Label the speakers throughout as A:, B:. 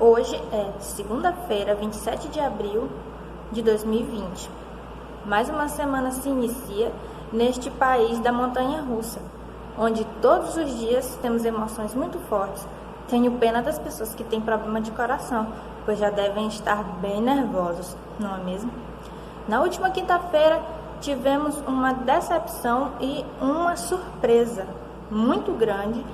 A: Hoje é segunda-feira, 27 de abril de 2020. Mais uma semana se inicia neste país da montanha-russa, onde todos os dias temos emoções muito fortes. Tenho pena das pessoas que têm problema de coração, pois já devem estar bem nervosos, não é mesmo? Na última quinta-feira tivemos uma decepção e uma surpresa muito grande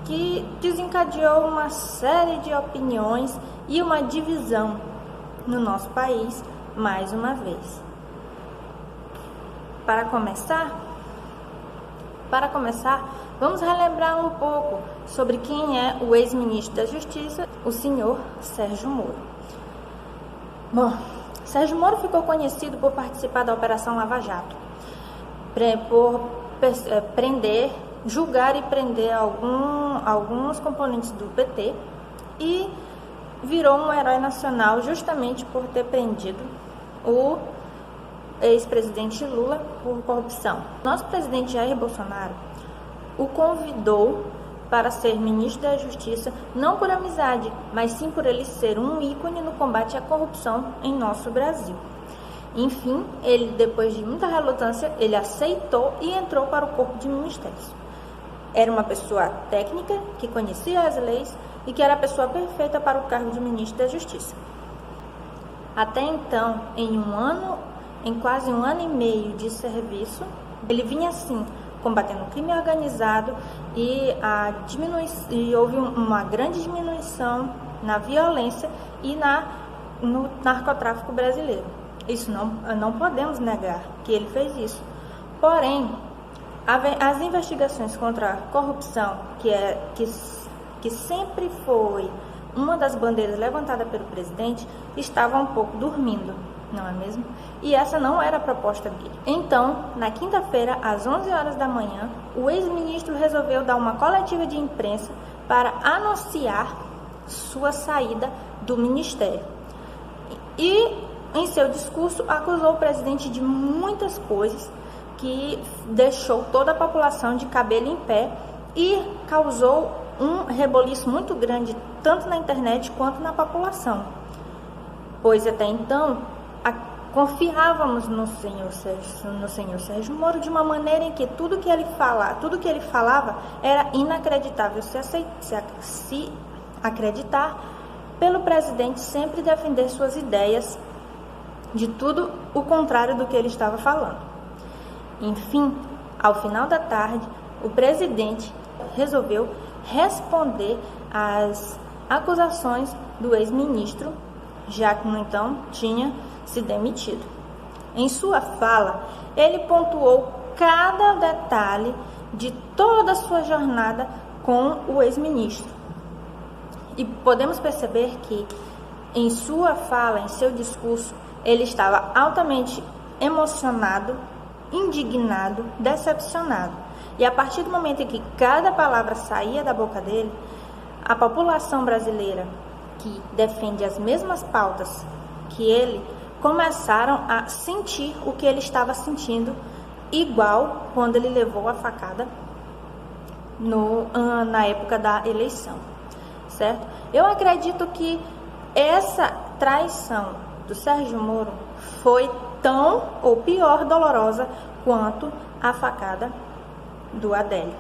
A: que desencadeou uma série de opiniões e uma divisão no nosso país mais uma vez. Para começar, vamos relembrar um pouco sobre quem é o ex-ministro da Justiça, o senhor Sérgio Moro. Bom, Sérgio Moro ficou conhecido por participar da Operação Lava Jato, por julgar e prender alguns componentes do PT e virou um herói nacional justamente por ter prendido o ex-presidente Lula por corrupção. Nosso presidente Jair Bolsonaro o convidou para ser ministro da Justiça, não por amizade, mas sim por ele ser um ícone no combate à corrupção em nosso Brasil. Enfim, ele, depois de muita relutância, ele aceitou e entrou para o corpo de ministérios. Era uma pessoa técnica, que conhecia as leis e que era a pessoa perfeita para o cargo de ministro da Justiça. Até então, em quase um ano e meio de serviço, ele vinha assim, combatendo o crime organizado e houve uma grande diminuição na violência e no narcotráfico brasileiro. Isso não podemos negar que ele fez isso. Porém, as investigações contra a corrupção, que sempre foi uma das bandeiras levantadas pelo presidente, estavam um pouco dormindo, não é mesmo? E essa não era a proposta dele. Então, na quinta-feira, às 11 horas da manhã, o ex-ministro resolveu dar uma coletiva de imprensa para anunciar sua saída do ministério. E, em seu discurso, acusou o presidente de muitas coisas que deixou toda a população de cabelo em pé e causou um reboliço muito grande, tanto na internet quanto na população. Pois até então, confiávamos no senhor Sérgio Moro de uma maneira em que tudo que ele falava era inacreditável se acreditar, pelo presidente sempre defender suas ideias de tudo o contrário do que ele estava falando. Enfim, ao final da tarde, o presidente resolveu responder às acusações do ex-ministro, já que, no então, tinha se demitido. Em sua fala, ele pontuou cada detalhe de toda a sua jornada com o ex-ministro. E podemos perceber que, em sua fala, em seu discurso, ele estava altamente emocionado, indignado, decepcionado. E a partir do momento em que cada palavra saía da boca dele, a população brasileira, que defende as mesmas pautas que ele, começaram a sentir o que ele estava sentindo, igual quando ele levou a facada na época da eleição, certo? Eu acredito que essa traição do Sérgio Moro foi tão ou pior dolorosa quanto a facada do Adélio.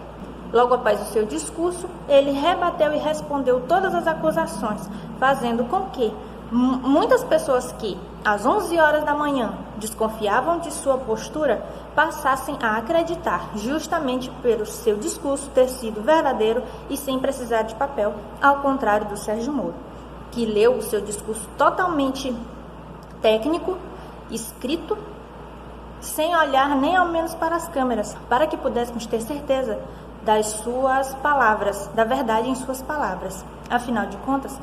A: Logo após o seu discurso, ele rebateu e respondeu todas as acusações, fazendo com que muitas pessoas que, às 11 horas da manhã, desconfiavam de sua postura, passassem a acreditar, justamente pelo seu discurso ter sido verdadeiro e sem precisar de papel, ao contrário do Sérgio Moro, que leu o seu discurso totalmente técnico, escrito, sem olhar nem ao menos para as câmeras, para que pudéssemos ter certeza das suas palavras, da verdade em suas palavras. Afinal de contas,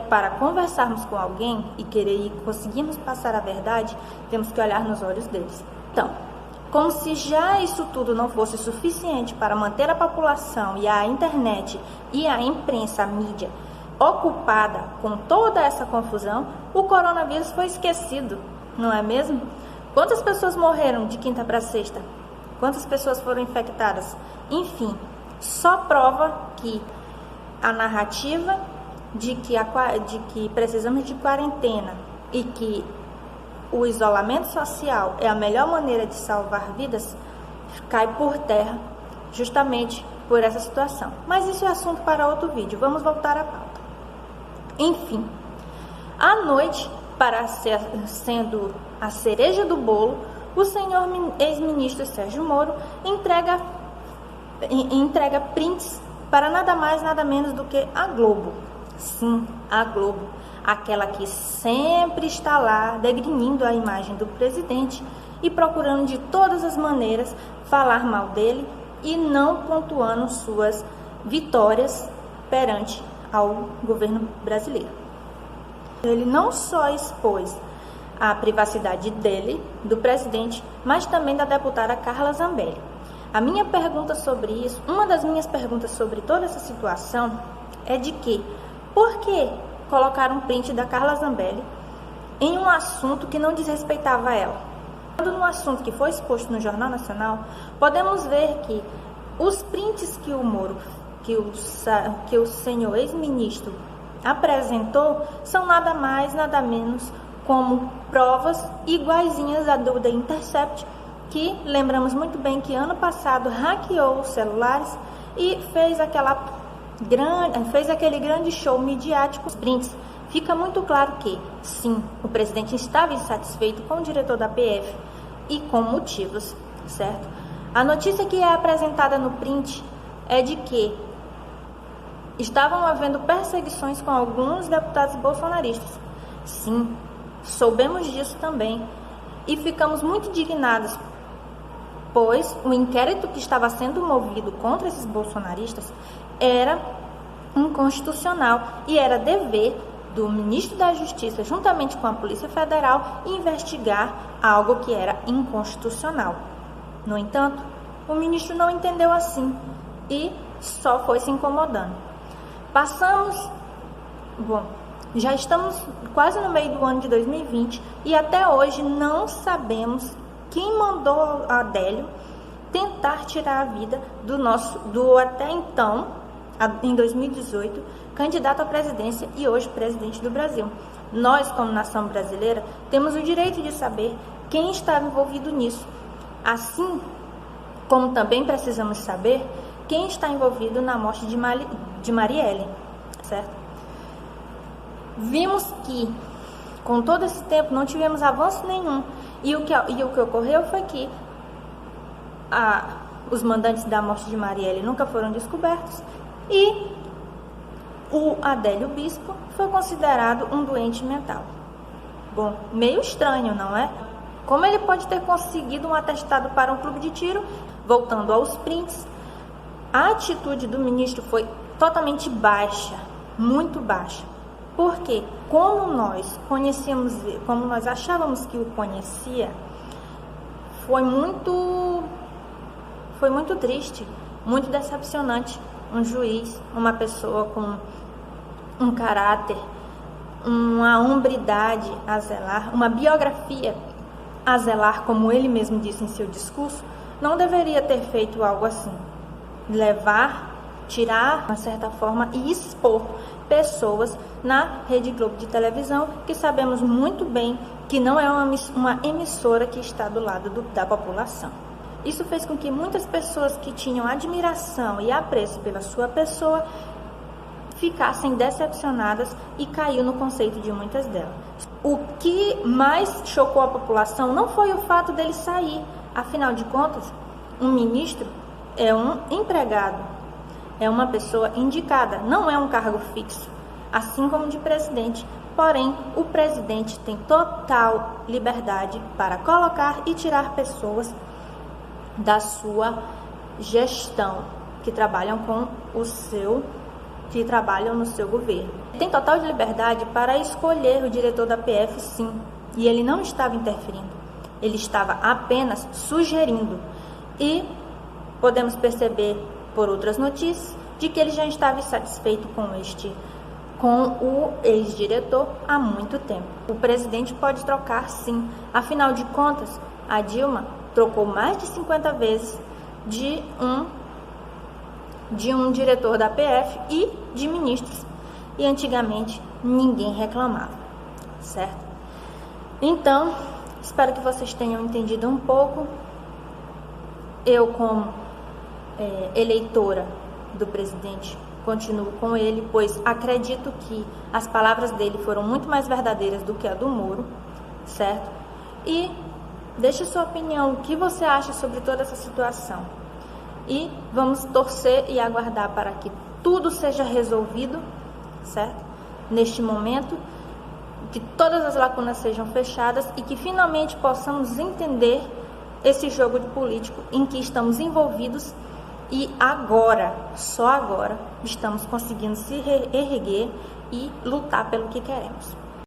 A: para conversarmos com alguém e conseguirmos passar a verdade, temos que olhar nos olhos deles. Então, como se já isso tudo não fosse suficiente para manter a população e a internet e a imprensa, a mídia, ocupada com toda essa confusão, o coronavírus foi esquecido, não é mesmo? Quantas pessoas morreram de quinta para sexta? Quantas pessoas foram infectadas? Enfim, só prova que a narrativa de que precisamos de quarentena e que o isolamento social é a melhor maneira de salvar vidas, cai por terra justamente por essa situação. Mas isso é assunto para outro vídeo. Vamos voltar à pauta. Enfim, à noite, sendo a cereja do bolo, o senhor ex-ministro Sérgio Moro entrega prints para nada mais, nada menos do que a Globo. Sim, a Globo, aquela que sempre está lá degrinindo a imagem do presidente e procurando de todas as maneiras falar mal dele e não pontuando suas vitórias perante ao governo brasileiro. Ele não só expôs a privacidade dele, do presidente, mas também da deputada Carla Zambelli. A minha pergunta sobre isso, uma das minhas perguntas sobre toda essa situação é de que, por que colocar um print da Carla Zambelli em um assunto que não desrespeitava ela? Quando no assunto que foi exposto no Jornal Nacional, podemos ver que os prints que o Moro, que o senhor ex-ministro apresentou, são nada mais, nada menos como provas iguaizinhas à do The Intercept, que lembramos muito bem que ano passado hackeou os celulares e fez aquele grande show midiático. Os prints, fica muito claro que, sim, o presidente estava insatisfeito com o diretor da PF e com motivos, certo? A notícia que é apresentada no print é de que estavam havendo perseguições com alguns deputados bolsonaristas. Sim, soubemos disso também e ficamos muito indignados, pois o inquérito que estava sendo movido contra esses bolsonaristas era inconstitucional e era dever do ministro da Justiça, juntamente com a Polícia Federal, investigar algo que era inconstitucional. No entanto, o ministro não entendeu assim e só foi se incomodando. Já estamos quase no meio do ano de 2020 e até hoje não sabemos quem mandou a Adélio tentar tirar a vida do até então, em 2018, candidato à presidência e hoje presidente do Brasil. Nós, como nação brasileira, temos o direito de saber quem estava envolvido nisso, assim como também precisamos saber quem está envolvido na morte de Marielle, certo? Vimos que, com todo esse tempo, não tivemos avanço nenhum. E o que ocorreu foi que os mandantes da morte de Marielle nunca foram descobertos e o Adélio Bispo foi considerado um doente mental. Bom, meio estranho, não é? Como ele pode ter conseguido um atestado para um clube de tiro? Voltando aos prints, a atitude do ministro foi totalmente baixa, muito baixa. Porque como nós achávamos que o conhecia, foi muito triste, muito decepcionante. Um juiz, uma pessoa com um caráter, uma hombridade a zelar, uma biografia a zelar, como ele mesmo disse em seu discurso, não deveria ter feito algo assim. Tirar, de uma certa forma, e expor pessoas na Rede Globo de televisão, que sabemos muito bem que não é uma emissora que está do lado da população. Isso fez com que muitas pessoas que tinham admiração e apreço pela sua pessoa ficassem decepcionadas e caiu no conceito de muitas delas. O que mais chocou a população não foi o fato dele sair. Afinal de contas, um ministro é um empregado, é uma pessoa indicada, não é um cargo fixo, assim como de presidente. Porém, o presidente tem total liberdade para colocar e tirar pessoas da sua gestão, que trabalham no seu governo. Tem total liberdade para escolher o diretor da PF, sim, e ele não estava interferindo, ele estava apenas sugerindo. E podemos perceber por outras notícias de que ele já estava insatisfeito com o ex-diretor há muito tempo. O presidente pode trocar, sim. Afinal de contas, a Dilma trocou mais de 50 vezes de um diretor da PF e de ministros. e antigamente ninguém reclamava, certo? Então, espero que vocês tenham entendido um pouco. Eu, como eleitora do presidente, continuo com ele, pois acredito que as palavras dele foram muito mais verdadeiras do que a do Moro, certo? E deixe sua opinião, o que você acha sobre toda essa situação. E vamos torcer e aguardar para que tudo seja resolvido, certo? Neste momento, que todas as lacunas sejam fechadas e que finalmente possamos entender esse jogo de político em que estamos envolvidos e agora, só agora, estamos conseguindo se erguer e lutar pelo que queremos.